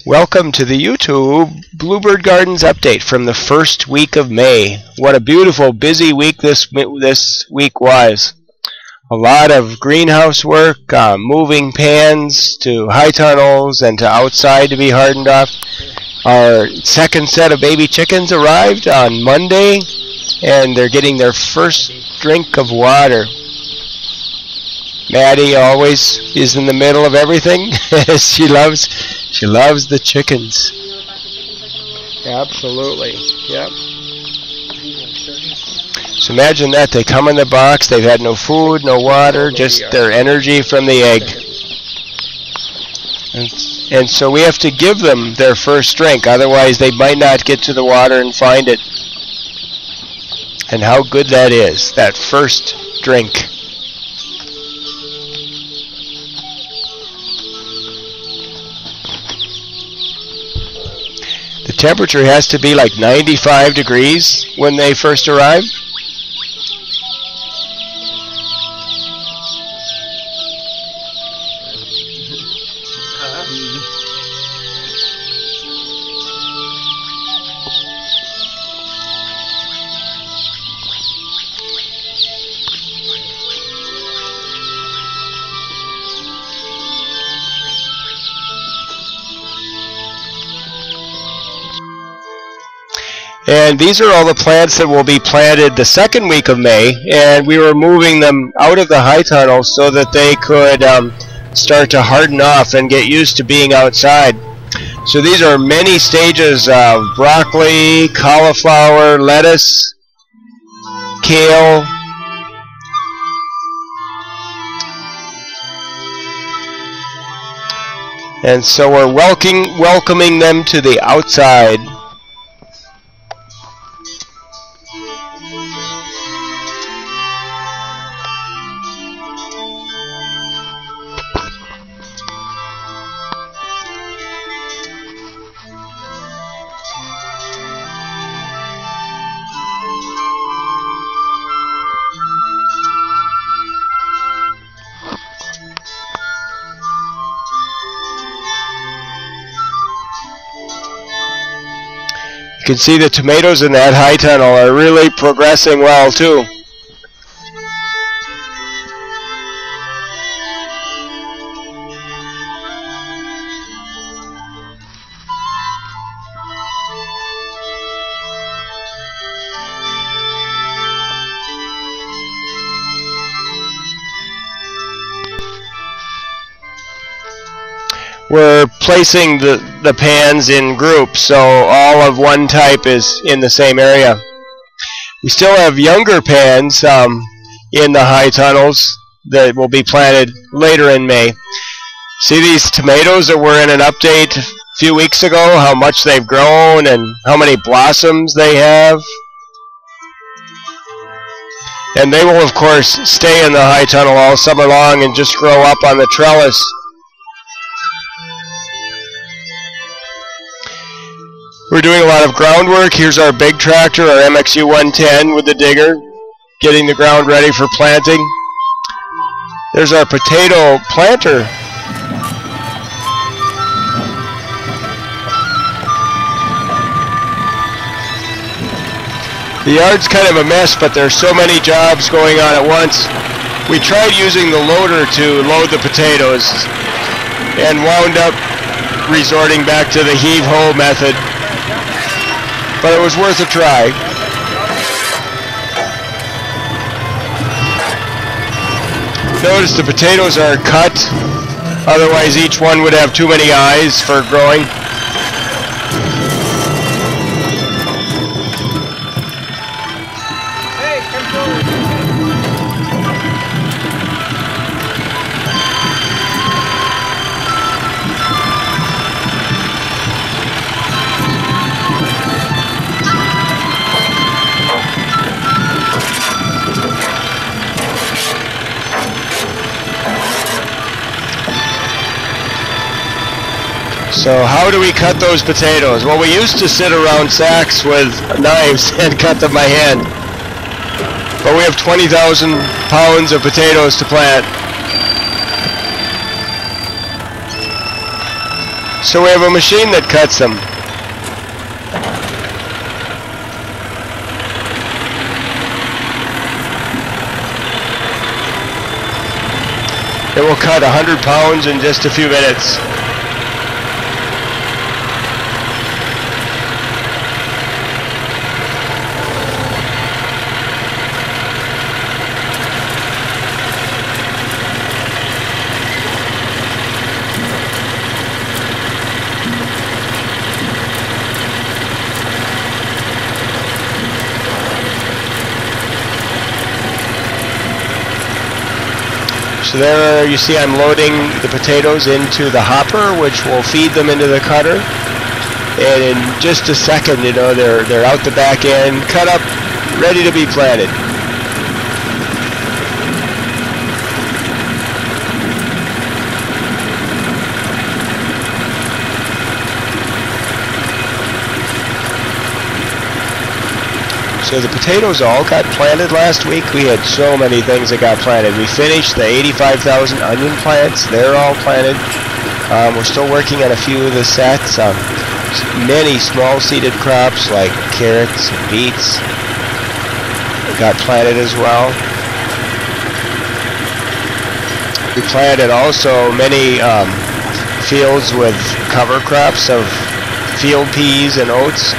Welcome to the YouTube Bluebird Gardens update from the first week of May. What a beautiful, busy week this week was. A lot of greenhouse work, moving pans to high tunnels and to outside to be hardened off. Our second set of baby chickens arrived on Monday, and they're getting their first drink of water. Maddie always is in the middle of everything. She loves the chickens. Absolutely. Yep. So imagine that. They come in the box. They've had no food, no water, just their energy from the egg. And so we have to give them their first drink. Otherwise, they might not get to the water and find it. And how good that is, that first drink. The temperature has to be like 95 degrees when they first arrive. And these are all the plants that will be planted the second week of May, and we were moving them out of the high tunnel so that they could start to harden off and get used to being outside. So these are many stages of broccoli, cauliflower, lettuce, kale, and so we're welcoming them to the outside. You can see the tomatoes in that high tunnel are really progressing well too. We're placing the pans in groups, so all of one type is in the same area. We still have younger pans in the high tunnels that will be planted later in May. See these tomatoes that were in an update a few weeks ago, how much they've grown and how many blossoms they have? And they will, of course, stay in the high tunnel all summer long and just grow up on the trellis. We're doing a lot of groundwork. Here's our big tractor, our MXU 110 with the digger, getting the ground ready for planting. There's our potato planter. The yard's kind of a mess, but there's so many jobs going on at once. We tried using the loader to load the potatoes and wound up resorting back to the heave-ho method. But it was worth a try. Notice the potatoes are cut, otherwise each one would have too many eyes for growing. Hey, come So how do we cut those potatoes? Well, we used to sit around sacks with knives and cut them by hand. But we have 20,000 pounds of potatoes to plant. So we have a machine that cuts them. It will cut 100 pounds in just a few minutes. So there you see I'm loading the potatoes into the hopper, which will feed them into the cutter. And in just a second, you know, they're out the back end, cut up, ready to be planted. So the potatoes all got planted last week. We had so many things that got planted. We finished the 85,000 onion plants. They're all planted. We're still working on a few of the sets. Many small seeded crops like carrots and beets got planted as well. We planted also many fields with cover crops of field peas and oats.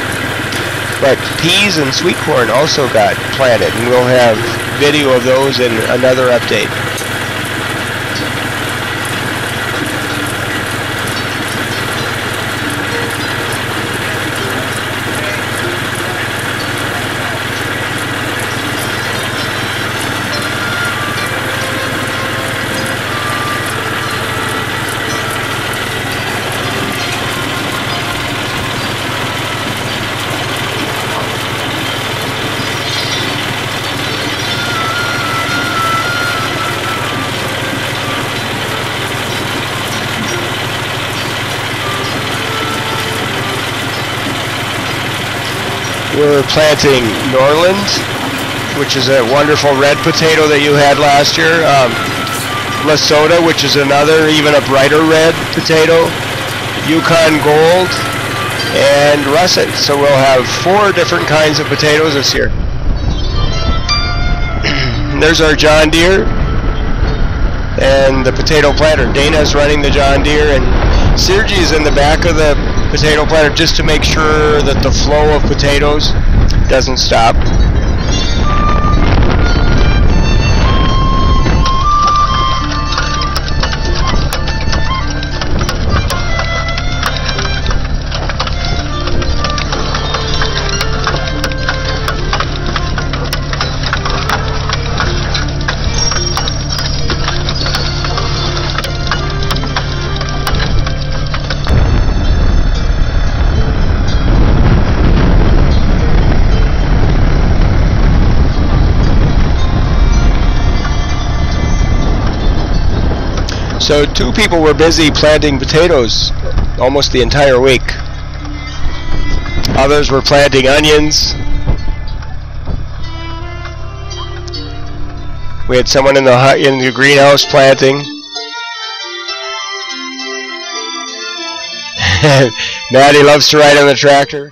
But peas and sweet corn also got planted, and we'll have video of those in another update. We're planting Norland, which is a wonderful red potato that you had last year. Lesota, which is another, even a brighter red potato. Yukon Gold, and Russet. So we'll have 4 different kinds of potatoes this year. There's our John Deere and the potato planter. Dana's running the John Deere, and Sergey's in the back of the potato planter just to make sure that the flow of potatoes doesn't stop. So 2 people were busy planting potatoes almost the entire week. Others were planting onions. We had someone in the greenhouse planting. Maddie loves to ride on the tractor.